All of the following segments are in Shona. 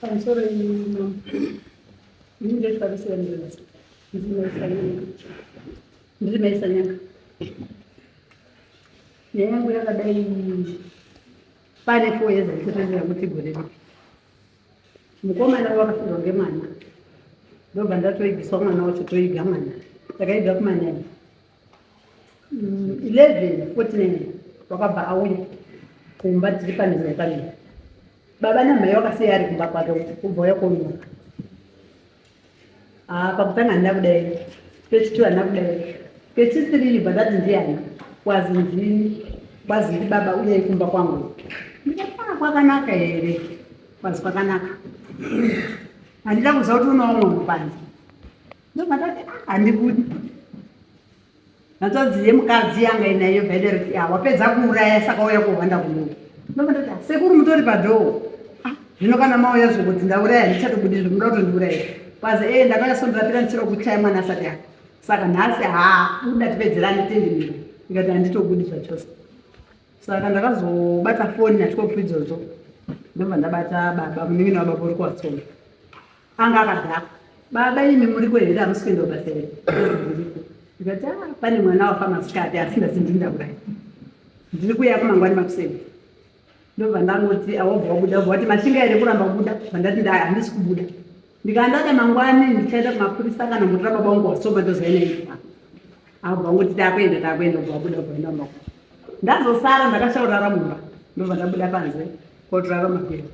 I'm sorry, ma'am. Immediate service ambulance. Ndizimaisanyanga yangu yakadai pane 4 years ndichitendera kuti gore mukomana wakafirwa ngemwana ndobva ndatoibviswa mwana wacho toiga mwana takaibva kumanyanya 11:49 wakabva auya kumba tiri panzira yakamira baba namai vakasiya ari kumba kwake kubva uya komuka pakutanga handina kudai pechitatu handina kudai pechitiri ibva ndati ndiani kwazi ndini baba uyai kumba kwangu ndikapaa kwakanaka here kwazi kwakanaka handida kuziva kuti unowo munhu panze ndobva ndati handibudi ndatodziye mukadzi yanga inayo bhedereti wapedza kuuraya saka uya kuhwanda kunoku ndobva ndati sekuru mutori padhoo zvino kana mauya zvokuti ndauraya ndichatobudi zvomuda kuti ndiuraya kwazi ndakanyasondorapira ndichiro kuchaya mwana asati yake saka nhasi buda tipedzerane tendimiro ndikati handitobudi zvachose saka ndakazobata foni natikofu idzodzo ndobva ndabata baba muningi nababa uri kuwatsonga anga akadhaka baba imi muri kwehera hamusi kuenda kubasa here ndikati pane mwana wafa masikati asi ndasi ndindauraya ndiri kuya kumangwani makuseni ndobva ndangoti awabva wabuda wati machinga here kuramba kubuda vandati handisi kubuda ndikandada mangwani ndichaenda kumapurisa kana mutora baba wangu wasoma ndozoeneipa abva ngoti takuenda ubva wabuda kuenda mako ndazosara ndakashaurara mumba ndobva ndabuda panze kotorara mapiri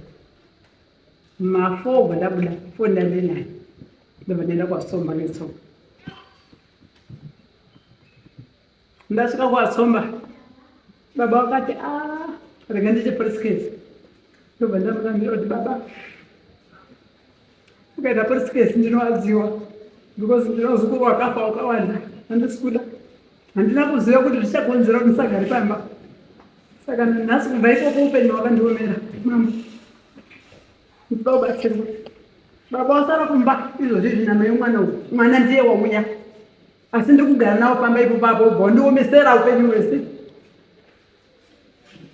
ma4 bva ndabuda 4 ndandinayo ndobva ndaenda kwasomba netsonga ndasvika kwasomba baba wakati rega ndichipurisikezi ndobva ndamurambira kuti baba ukaita purisikezi ndinowadziwa because ndinozukuru wakafa wakawanda handisi kuda handina kuziva kuti zvichakonzera kuti ndisagari pamba saka nhasi kubva ikoko upenyu hwakandiomera mama ndinoda kubatsirwa baba wasara kumba izvozvi zvinamai mwana uyu mwana ndiye wauya asi ndiri kugara nawo pamba ipo papo ubva wandiomesera upenyu hwese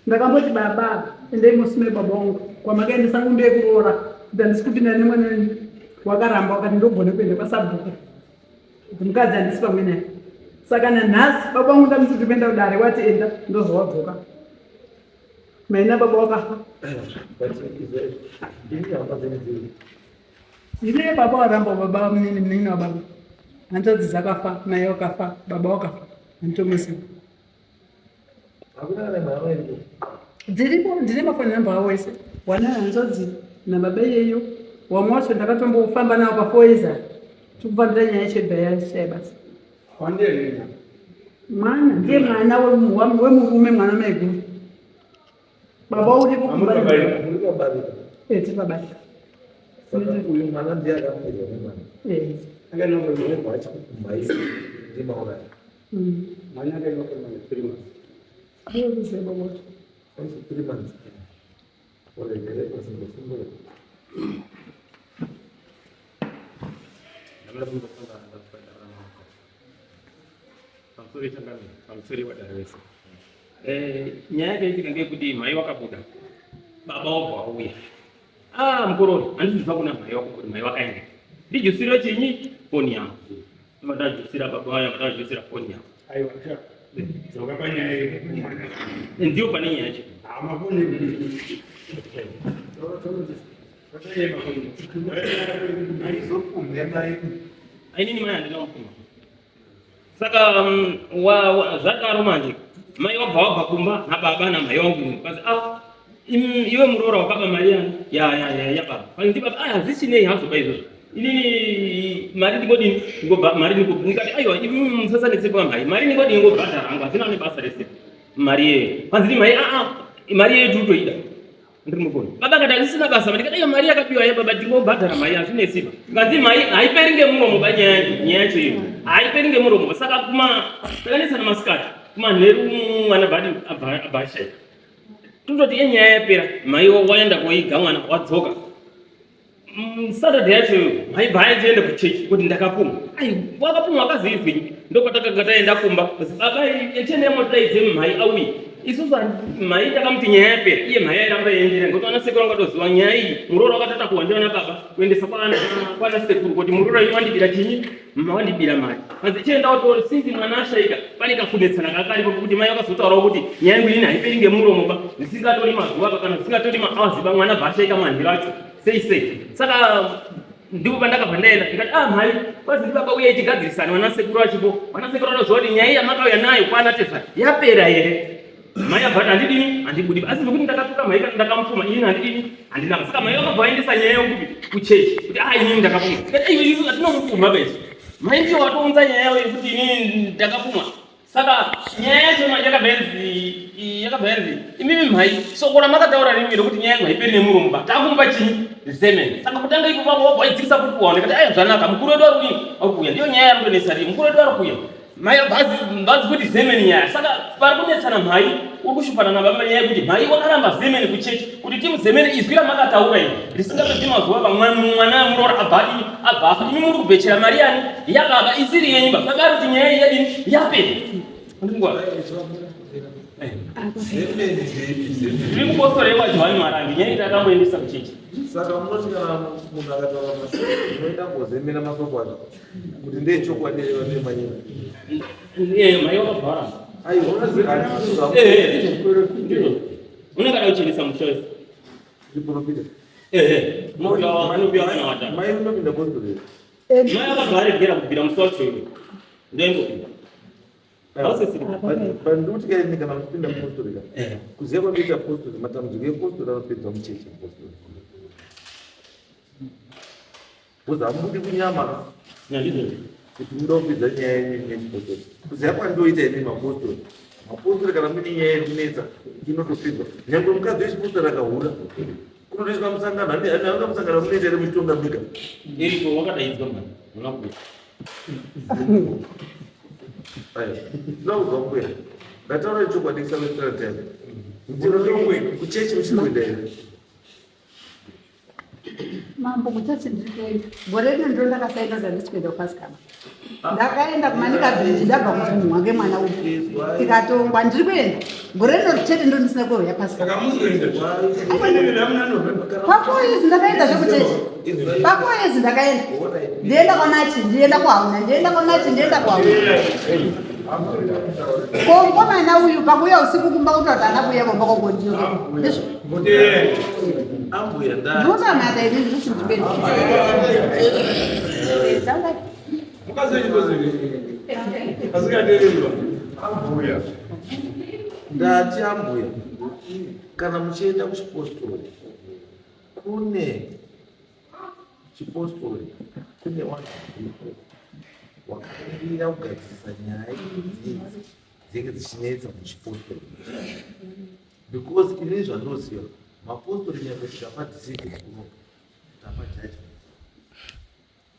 ndakamboti baba endei musume baba wangu kwamakaendesa ngombe yekuroora kuti handisi kupinda nemwana wenyu wakaramba wakati ndogone kuenda kwasabhuku kuti mukadzi handisi pamwe naye saka nanhasi baba wangu ndamuti ndipenda kudare wati enda ndozowabvuka maina baba wakafa ndine baba waramba baba muningi wababa hanzvadzi dzakafa mai wakafa baba wakafa handitomuziva dziripo ndine mafoni namba avo wese wana hanzvadzi nababa iyeyo wamwe wacho ndakatombofamba nawo pafoiza tikufambira nyaya chebva yashaya basa mwana ndiye mwana wemurume mwana maiguru baba uripotipabarika uyu mwana ndiye akafirwa nemwana akanomwe wacho kumhaisi ndimauraya mwana akainokomana 3 months ayokuziva babacho 3 months oregere osingosungura pamusori wadare wese nyaya yakaitika ngeyekuti mai wakabuda baba wabva wauya mukorori handizibva kuna mai wako kuti mai wakaenda ndijusiro chinyi foni yangu ndajusira baba waya ndajusira foni yangu ndiyo pane nyaya yacho ainini mai handina mupfuma saka zvakaro manje mai wabva kumba nababa namai wangu kazi iwe muroora wakaba mari yani yababa ndi baba hazichinei hazoba izvozvo inini mari ndingodini mari ndikati aiwa musasanetsepa mari mari ndingodini ngobhadhara hangu hazina nebasa rese mari yeyo panzini mai mari yeyo tikutoida ndiri mukoni baba kati hazisina basa ndikati aiwa mari yakapiwa yababa ndingobhadhara mai hazvinesipa nganzi mai haiperi ngemuromo banyaya yacho iyo haiperi ngemuromo saka takanesana masikati kumanheru mwana badi abhashaya tototi enyaya yapera mai waenda koiga mwana wadzoka Saturday yacho haibva tiende kuchechi kuti ndakapumwa. Wakapumwa akazivinyi. Ndopatakaga taenda kumba. Baba echene moto daidze mhai auyi. isusu mai takamuti nyaya yapera iye mai airamba eienderera ngekuti ana sekuru angatoziva nyaya iyi muroora wakatatakuwa ndiona baba kuendesa kwana sekuru kuti muroora ino wandibira chinyi mama wandibira mari manzi chienda kuti sinzi mwana ashaika pane kakunetsana kakaripo kuti mai akazotaurawo kuti nyaya yangu ini haiperi ngemuromo ba zvisingatori mazuva kana zvisingatori maawaziba mwana bvaashaika manhiro acho sei saka ndipo pandakabva ndaenda ndikati mhai kwazi ndibaba uye tigadzirisana vana sekuru achipo vana sekuru anoziva kuti nyaya yamakauya nayo kwana tesa yapera here mai abva handidini handibudi asi nokuti ndakatuka mhai ndakamupfuma ini handidini handinaka saka mai vakabva vaendesa nyaya yangu kuchechi kuti inini ndakapfuma tikati isu hatinomupfuma besu mai ndiyo watounza nyaya yavo yekuti inini ndakapfuma saka nyaya yacho yakabva yanzi imimi mhai soko ramakataura rimi rokuti nyaya yangu haiperi nemuromo ba takumupa chinyi zemene saka kutanga ipo pavo wabva waidzikisa kupuwa ndikati zvanaka mukuru wedu ari kuuya ndiyo nyaya yari kunesa rii mukuru wedu ari kuuya mai bhazi kuti zemeni nyaya saka pari kunetsana mhai uri kushupana nababa nyaya yekuti mhai wakaramba zemeni kuchechi kuti timu zemeni izwi ramakataura iri risingapedzi mazuva mwana muroora abva afa imi muri kubhechera mari yani yababa isiri yenyu ba saka ari kuti nyaya yadini yapera ndiri kukosorewa Johani Marandi nyaya itakamboendesa kuchechi saka munoti kana munhu akataura masoko unoita mbozemera masoko acho kuti ndechokwadi nemanyika mai wakabvara unenge ada kuchenesa mushoesi ndiprofita mai unopinda postori mai akabva aregera kubvira musi wacho iwe ndoimbopinda pandikuti kaini kana muchipinda postori ka kuziva kwamboita postori matambudziko epostori anopedzwa muchechi postori kuzi hamudi kunyama kuti muda kupedza nyaya yenyu nechipostori kuziva kwandoita ine mapostori kana mune nyaya iri kunetsa inotopedzwa nyange mukadzi wechipostori akahura kunotoiswa musangano haanga musangano munoita iri muchitonga mika iripo wakadaidzwa manakuya ndakuzwa mbuya ndataura chokwadi kusavesitratime kuchechi muchinoenda here mambo kuchechi nditoenda gore rino ndo ndakasaenda zvandichikuenda kupasikama ndakaenda kumanikabheji ndabva kutumwa ngemwana uyu tikatongwa ndiri kuenda gore rino richete ndo ndisina kuuya pasikama pa4 ndakaenda zvekuchechi pa4 ndakaenda ndienda kwanachi ndienda kwauna ndienda kwanachi ndienda kwauna komkomana uyu pakuya usiku kumba kutoti anabuya komba kogondiyo ndotamata ini ndirichindipenda ndati ambuya kana muchienda kuchipostori kune chipostori kune vanhu wakarindira kugadzirisa nyaya idzi dzinenge dzichinetsa muchipostori because inini zvandoziva mapostori nyanga tikapadzisike kuno tapajaji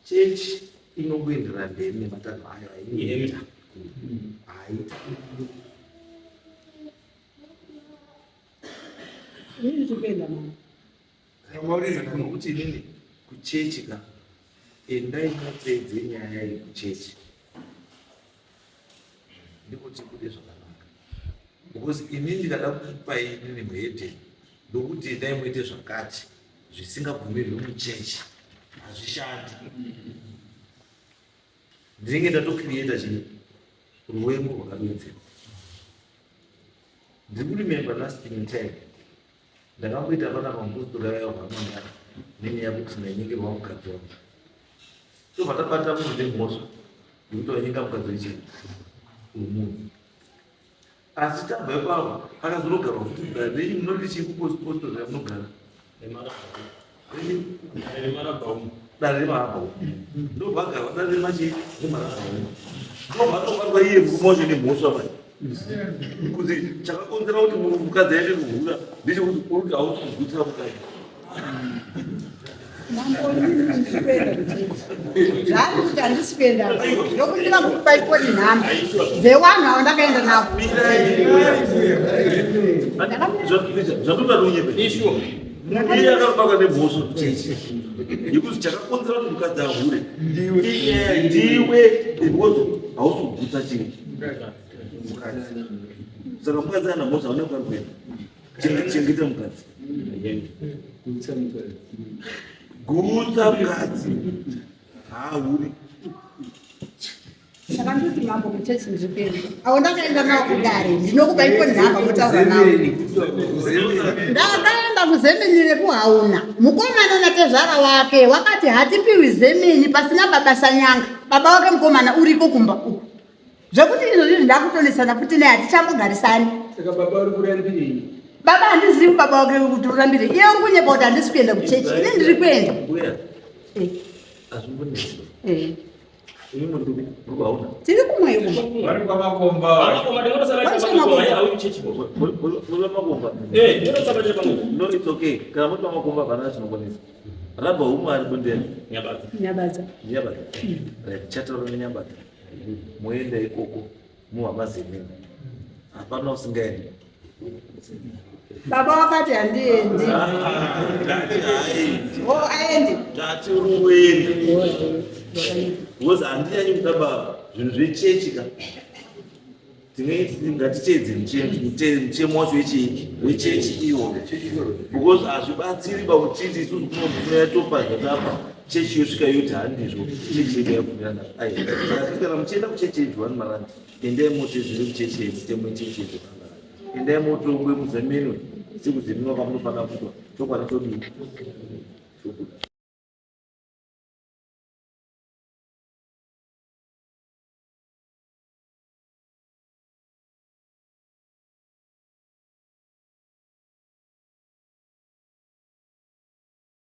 chechi inongoenderana mberi nematanho ayo ainoita haita kuti inini kuchechi ka endai mupedze nyaya yekuchechi ndikuti kude zvakanaka because inini ndikada kupa inini muhedhe ndokuti endai muite zvakati zvisingabvumirwi muchechi hazvishandi ndinenge ndatokrieta chii ruwemo rwakadonzera ndiri kurimemba last time ndakamboita pana mapostori aya hwamangana nenyaya yekuti ndainyengerwa mukadzi wangu so vatabata munhu nemhosva yekuti wanyenga mukadzi wechii wemunhu asi tabva ipapo akazonogarwa futi dai munoti chii kupostori yamunogara dare remarabhau ndobvagarwa dare remachi remarabhau ndobvatobatwa iye mumosha nemhosva vai kuti chakakonzera kuti mukadzi aende kuhura ndechekuti uri hausi kugutira mukadzi zvati kuti handisi kuenda ndokuti ndingakupai foni nhamba dzewanhu avo ndakaenda navo zvatoda nonyepe iye akabaka nemhosva chechi yekuti chakakonzera kuti mukadzi ahure ndiwe because hausi kugutsa chinhu mukadzi Saka mukadzi ana mhosva une kwari kuenda chengeta mukadzi gutsa mukadzi hauri saka ndoti mambo kuchechi ndipeni awo ndakaenda nawo kudare ndinokupa ifo nhamba mutaura nawo ndakaenda kuzemenyirepo hauna mukomana natezvara wake wakati hatipiwi zemeni pasina baba sanyanga baba wake mukomana uriko kumba uku zvekuti izvozvi ndakutonesana futi naye hatichambogarisani baba handizivi baba wake kuti urambire iye uri kunyepa kuti handisi kuenda kuchechi ine ndiri kuenda tiri kumwe kana muti vamakomba vana tinokwanisa rabha umwe ari kundena nyabadza chataura nenyabadza moenda ikoko muhamazemeni hapana usingaendi baba wakati handiendi aendi tatiruenda because handinyanyi kuda baba zvinhu zvechechi ka ngatiteedze muchemo wacho wechechi iwo because hazvibatsiri pakuchiti isusu kunoyatopadza chechi yosvika yoti handizvo chechi yedu yafunirana kana muchienda kuchechi yedu vani marani endai moto zviri kuchechi yedu temwe chechi yedu endai motongwe muzemenwe sikuzemenwa kwamunofanira kuitwa chokwana chodii chokuda